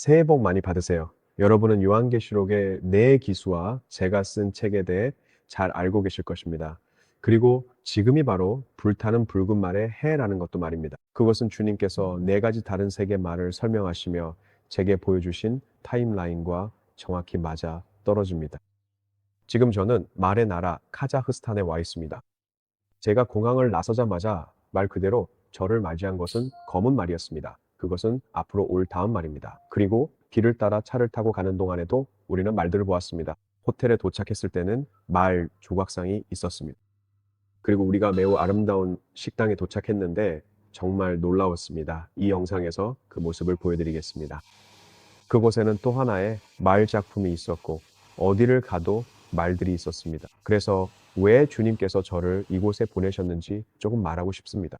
새해 복 많이 받으세요. 여러분은 요한계시록의 네 기수와 제가 쓴 책에 대해 잘 알고 계실 것입니다. 그리고 지금이 바로 불타는 붉은 말의 해라는 것도 말입니다. 그것은 주님께서 네 가지 다른 세계 말을 설명하시며 제게 보여주신 타임라인과 정확히 맞아 떨어집니다. 지금 저는 말의 나라 카자흐스탄에 와 있습니다. 제가 공항을 나서자마자 말 그대로 저를 맞이한 것은 검은 말이었습니다. 그것은 앞으로 올 다음 말입니다. 그리고 길을 따라 차를 타고 가는 동안에도 우리는 말들을 보았습니다. 호텔에 도착했을 때는 말 조각상이 있었습니다. 그리고 우리가 매우 아름다운 식당에 도착했는데 정말 놀라웠습니다. 이 영상에서 그 모습을 보여드리겠습니다. 그곳에는 또 하나의 말 작품이 있었고 어디를 가도 말들이 있었습니다. 그래서 왜 주님께서 저를 이곳에 보내셨는지 조금 말하고 싶습니다.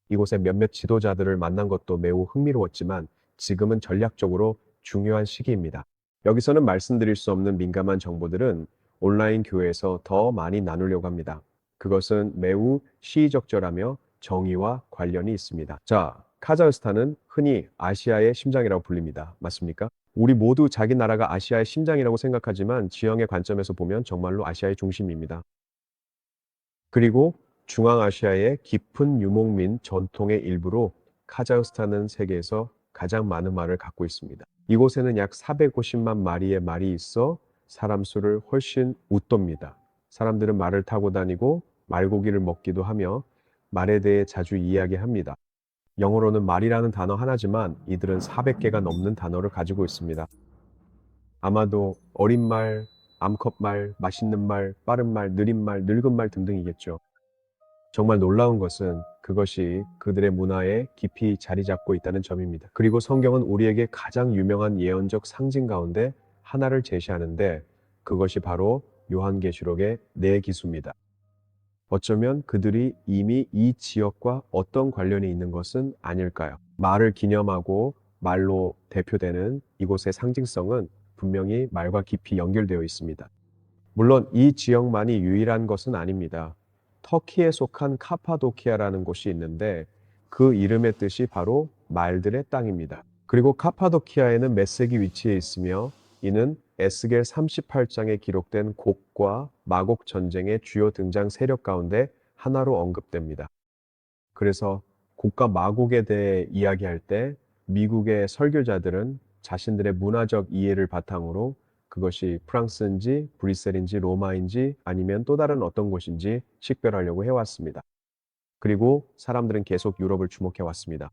이곳에 몇몇 지도자들을 만난 것도 매우 흥미로웠지만 지금은 전략적으로 중요한 시기입니다. 여기서는 말씀드릴 수 없는 민감한 정보들은 온라인 교회에서 더 많이 나누려고 합니다. 그것은 매우 시의적절하며 정의와 관련이 있습니다. 자, 카자흐스탄은 흔히 아시아의 심장이라고 불립니다. 맞습니까? 우리 모두 자기 나라가 아시아의 심장이라고 생각하지만 지형의 관점에서 보면 정말로 아시아의 중심입니다. 그리고 중앙아시아의 깊은 유목민 전통의 일부로 카자흐스탄은 세계에서 가장 많은 말을 갖고 있습니다. 이곳에는 약 450만 마리의 말이 있어 사람 수를 훨씬 웃돕니다. 사람들은 말을 타고 다니고 말고기를 먹기도 하며 말에 대해 자주 이야기합니다. 영어로는 말이라는 단어 하나지만 이들은 400개가 넘는 단어를 가지고 있습니다. 아마도 어린 말, 암컷 말, 맛있는 말, 빠른 말, 느린 말, 늙은 말 등등이겠죠. 정말 놀라운 것은 그것이 그들의 문화에 깊이 자리 잡고 있다는 점입니다. 그리고 성경은 우리에게 가장 유명한 예언적 상징 가운데 하나를 제시하는데 그것이 바로 요한계시록의 네 기수입니다. 어쩌면 그들이 이미 이 지역과 어떤 관련이 있는 것은 아닐까요? 말을 기념하고 말로 대표되는 이곳의 상징성은 분명히 말과 깊이 연결되어 있습니다. 물론 이 지역만이 유일한 것은 아닙니다. 터키에 속한 카파도키아라는 곳이 있는데 그 이름의 뜻이 바로 말들의 땅입니다. 그리고 카파도키아에는 메섹이 위치해 있으며 이는 에스겔 38장에 기록된 곡과 마곡 전쟁의 주요 등장 세력 가운데 하나로 언급됩니다. 그래서 곡과 마곡에 대해 이야기할 때 미국의 설교자들은 자신들의 문화적 이해를 바탕으로 그것이 프랑스인지 브뤼셀인지 로마인지 아니면 또 다른 어떤 곳인지 식별하려고 해왔습니다. 그리고 사람들은 계속 유럽을 주목해 왔습니다.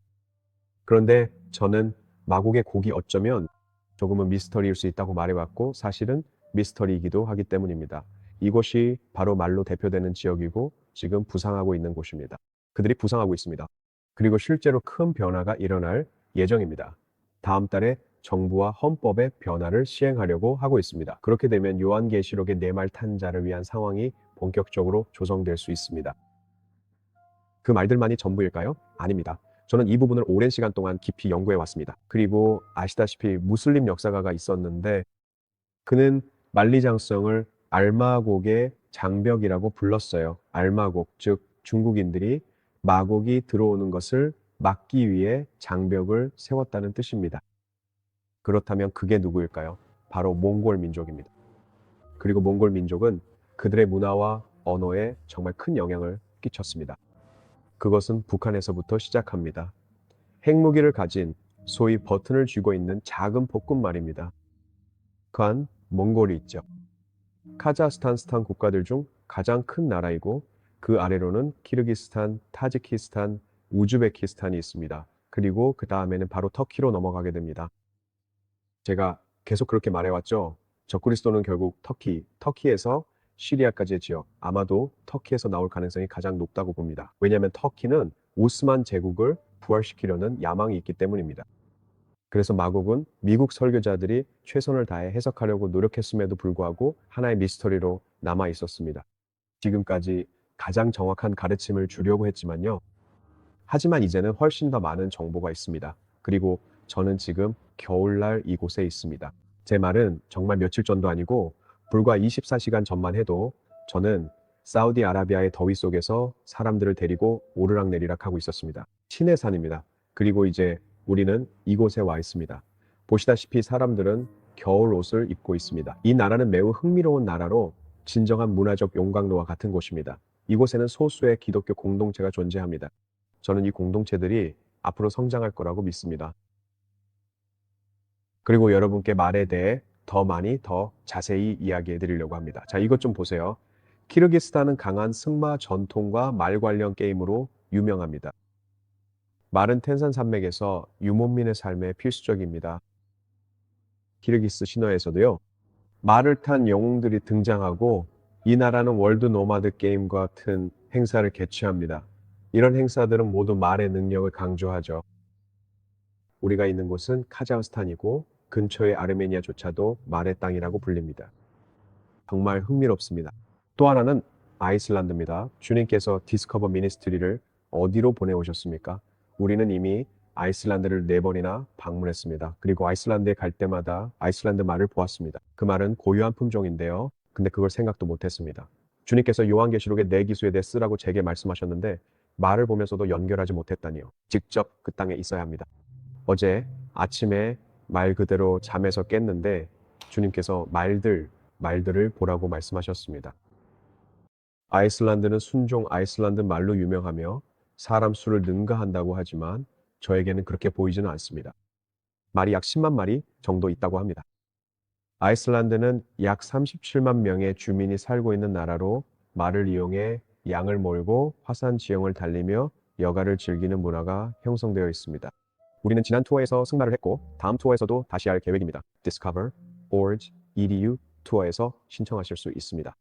그런데 저는 마곡의 곡이 어쩌면 조금은 미스터리일 수 있다고 말해왔고 사실은 미스터리이기도 하기 때문입니다. 이곳이 바로 말로 대표되는 지역이고 지금 부상하고 있는 곳입니다. 그들이 부상하고 있습니다. 그리고 실제로 큰 변화가 일어날 예정입니다. 다음 달에 정부와 헌법의 변화를 시행하려고 하고 있습니다. 그렇게 되면 요한계시록의 네말 탄자를 위한 상황이 본격적으로 조성될 수 있습니다. 그 말들만이 전부일까요? 아닙니다. 저는 이 부분을 오랜 시간 동안 깊이 연구해 왔습니다. 그리고 아시다시피 무슬림 역사가가 있었는데 그는 만리장성을 알마곡의 장벽이라고 불렀어요. 알마곡, 즉 중국인들이 마곡이 들어오는 것을 막기 위해 장벽을 세웠다는 뜻입니다. 그렇다면 그게 누구일까요? 바로 몽골 민족입니다. 그리고 몽골 민족은 그들의 문화와 언어에 정말 큰 영향을 끼쳤습니다. 그것은 북한에서부터 시작합니다. 핵무기를 가진 소위 버튼을 쥐고 있는 작은 폭군 말입니다. 그 안 몽골이 있죠. 카자흐스탄 국가들 중 가장 큰 나라이고 그 아래로는 키르기스탄, 타지키스탄, 우즈베키스탄이 있습니다. 그리고 그 다음에는 바로 터키로 넘어가게 됩니다. 제가 계속 그렇게 말해왔죠. 적그리스도는 결국 터키에서 시리아까지의 지역, 아마도 터키에서 나올 가능성이 가장 높다고 봅니다. 왜냐하면 터키는 오스만 제국을 부활시키려는 야망이 있기 때문입니다. 그래서 마곡은 미국 설교자들이 최선을 다해 해석하려고 노력했음에도 불구하고 하나의 미스터리로 남아 있었습니다. 지금까지 가장 정확한 가르침을 주려고 했지만요. 하지만 이제는 훨씬 더 많은 정보가 있습니다. 그리고 저는 지금 겨울날 이곳에 있습니다. 제 말은 정말 며칠 전도 아니고 불과 24시간 전만 해도 저는 사우디아라비아의 더위 속에서 사람들을 데리고 오르락내리락 하고 있었습니다. 시내산입니다. 그리고 이제 우리는 이곳에 와 있습니다. 보시다시피 사람들은 겨울 옷을 입고 있습니다. 이 나라는 매우 흥미로운 나라로 진정한 문화적 용광로와 같은 곳입니다. 이곳에는 소수의 기독교 공동체가 존재합니다. 저는 이 공동체들이 앞으로 성장할 거라고 믿습니다. 그리고 여러분께 말에 대해 더 많이 더 자세히 이야기해 드리려고 합니다. 자, 이것 좀 보세요. 키르기스탄은 강한 승마 전통과 말 관련 게임으로 유명합니다. 말은 텐산 산맥에서 유목민의 삶에 필수적입니다. 키르기스 신화에서도요, 말을 탄 영웅들이 등장하고 이 나라는 월드 노마드 게임과 같은 행사를 개최합니다. 이런 행사들은 모두 말의 능력을 강조하죠. 우리가 있는 곳은 카자흐스탄이고 근처의 아르메니아조차도 말의 땅이라고 불립니다. 정말 흥미롭습니다. 또 하나는 아이슬란드입니다. 주님께서 디스커버 미니스트리를 어디로 보내오셨습니까? 우리는 이미 아이슬란드를 4번이나 방문했습니다. 그리고 아이슬란드에 갈 때마다 아이슬란드 말을 보았습니다. 그 말은 고유한 품종인데요. 근데 그걸 생각도 못했습니다. 주님께서 요한계시록의 네 기수에 대해 쓰라고 제게 말씀하셨는데 말을 보면서도 연결하지 못했다니요. 직접 그 땅에 있어야 합니다. 어제 아침에 말 그대로 잠에서 깼는데 주님께서 말들을 보라고 말씀하셨습니다. 아이슬란드는 순종 아이슬란드 말로 유명하며 사람 수를 능가한다고 하지만 저에게는 그렇게 보이지는 않습니다. 말이 약 10만 마리 정도 있다고 합니다. 아이슬란드는 약 37만 명의 주민이 살고 있는 나라로 말을 이용해 양을 몰고 화산 지형을 달리며 여가를 즐기는 문화가 형성되어 있습니다. 우리는 지난 투어에서 승마를 했고 다음 투어에서도 다시 할 계획입니다. Discover Forge EDU 투어에서 신청하실 수 있습니다.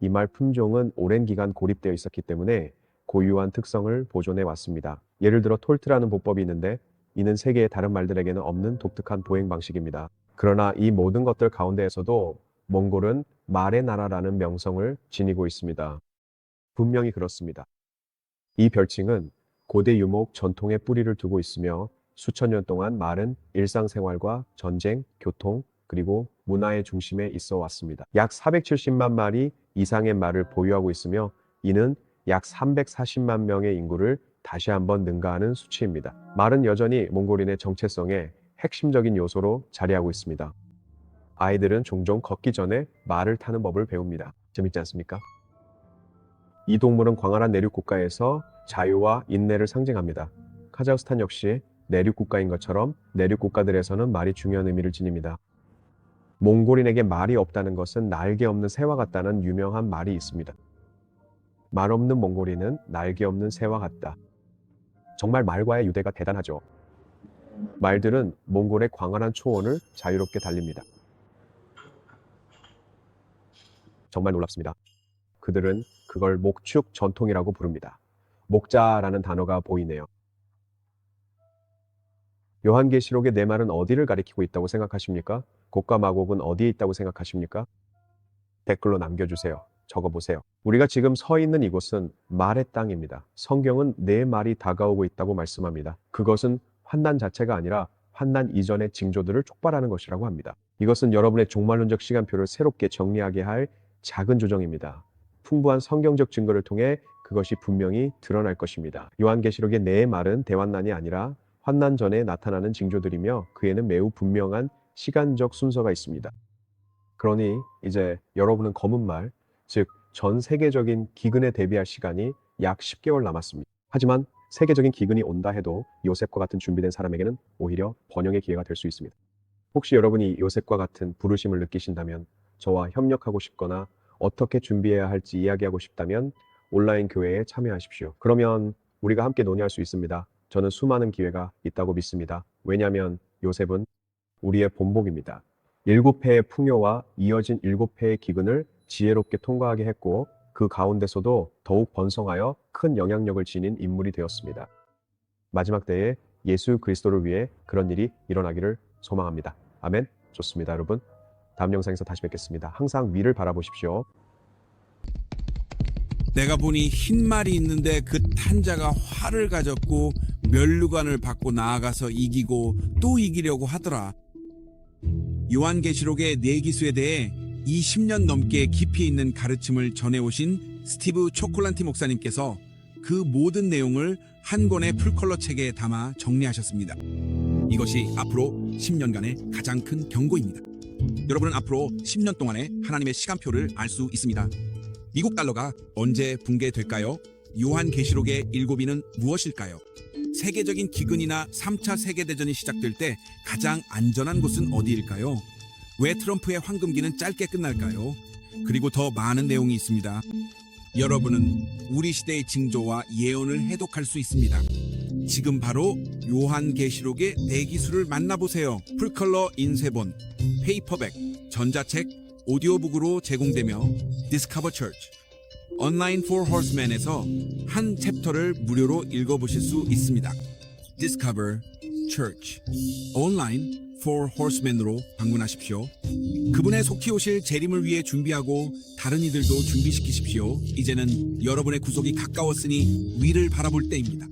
이 말 품종은 오랜 기간 고립되어 있었기 때문에 고유한 특성을 보존해 왔습니다. 예를 들어 톨트라는 보법이 있는데 이는 세계의 다른 말들에게는 없는 독특한 보행 방식입니다. 그러나 이 모든 것들 가운데에서도 몽골은 말의 나라라는 명성을 지니고 있습니다. 분명히 그렇습니다. 이 별칭은 고대 유목 전통의 뿌리를 두고 있으며 수천 년 동안 말은 일상생활과 전쟁, 교통, 그리고 문화의 중심에 있어 왔습니다. 약 470만 마리 이상의 말을 보유하고 있으며 이는 약 340만 명의 인구를 다시 한번 능가하는 수치입니다. 말은 여전히 몽골인의 정체성의 핵심적인 요소로 자리하고 있습니다. 아이들은 종종 걷기 전에 말을 타는 법을 배웁니다. 재밌지 않습니까? 이 동물은 광활한 내륙 국가에서 자유와 인내를 상징합니다. 카자흐스탄 역시 내륙 국가인 것처럼 내륙 국가들에서는 말이 중요한 의미를 지닙니다. 몽골인에게 말이 없다는 것은 날개 없는 새와 같다는 유명한 말이 있습니다. 말 없는 몽골인은 날개 없는 새와 같다. 정말 말과의 유대가 대단하죠. 말들은 몽골의 광활한 초원을 자유롭게 달립니다. 정말 놀랍습니다. 그들은 그걸 목축 전통이라고 부릅니다. 목자라는 단어가 보이네요. 요한계시록의 네 말은 어디를 가리키고 있다고 생각하십니까? 곡과 마곡은 어디에 있다고 생각하십니까? 댓글로 남겨주세요. 적어보세요. 우리가 지금 서 있는 이곳은 말의 땅입니다. 성경은 네 말이 다가오고 있다고 말씀합니다. 그것은 환난 자체가 아니라 환난 이전의 징조들을 촉발하는 것이라고 합니다. 이것은 여러분의 종말론적 시간표를 새롭게 정리하게 할 작은 조정입니다. 풍부한 성경적 증거를 통해 그것이 분명히 드러날 것입니다. 요한계시록의 네 말은 대환난이 아니라 환난 전에 나타나는 징조들이며 그에는 매우 분명한 시간적 순서가 있습니다. 그러니 이제 여러분은 검은 말, 즉 전 세계적인 기근에 대비할 시간이 약 10개월 남았습니다. 하지만 세계적인 기근이 온다 해도 요셉과 같은 준비된 사람에게는 오히려 번영의 기회가 될 수 있습니다. 혹시 여러분이 요셉과 같은 부르심을 느끼신다면 저와 협력하고 싶거나 어떻게 준비해야 할지 이야기하고 싶다면 온라인 교회에 참여하십시오. 그러면 우리가 함께 논의할 수 있습니다. 저는 수많은 기회가 있다고 믿습니다. 왜냐하면 요셉은 우리의 본복입니다. 7회의 풍요와 이어진 7회의 기근을 지혜롭게 통과하게 했고 그 가운데서도 더욱 번성하여 큰 영향력을 지닌 인물이 되었습니다. 마지막 때에 예수 그리스도를 위해 그런 일이 일어나기를 소망합니다. 아멘. 좋습니다, 여러분. 다음 영상에서 다시 뵙겠습니다. 항상 위를 바라보십시오. 내가 보니 흰 말이 있는데 그 탄자가 활을 가졌고 면류관을 받고 나아가서 이기고 또 이기려고 하더라. 요한계시록의 네 기수에 대해 20년 넘게 깊이 있는 가르침을 전해오신 스티브 초콜란티 목사님께서 그 모든 내용을 한 권의 풀컬러 책에 담아 정리하셨습니다. 이것이 앞으로 10년간의 가장 큰 경고입니다. 여러분은 앞으로 10년 동안의 하나님의 시간표를 알 수 있습니다. 미국 달러가 언제 붕괴될까요? 요한계시록의 7위는 무엇일까요? 세계적인 기근이나 3차 세계대전이 시작될 때 가장 안전한 곳은 어디일까요? 왜 트럼프의 황금기는 짧게 끝날까요? 그리고 더 많은 내용이 있습니다. 여러분은 우리 시대의 징조와 예언을 해독할 수 있습니다. 지금 바로 요한계시록의 대기수를 만나보세요. 풀컬러 인쇄본, 페이퍼백, 전자책, 오디오북으로 제공되며 디스커버 처치, 온라인 for Horsemen에서 한 챕터를 무료로 읽어보실 수 있습니다. Discover Church, 온라인 for Horsemen으로 방문하십시오. 그분의 속히 오실 재림을 위해 준비하고 다른 이들도 준비시키십시오. 이제는 여러분의 구속이 가까웠으니 위를 바라볼 때입니다.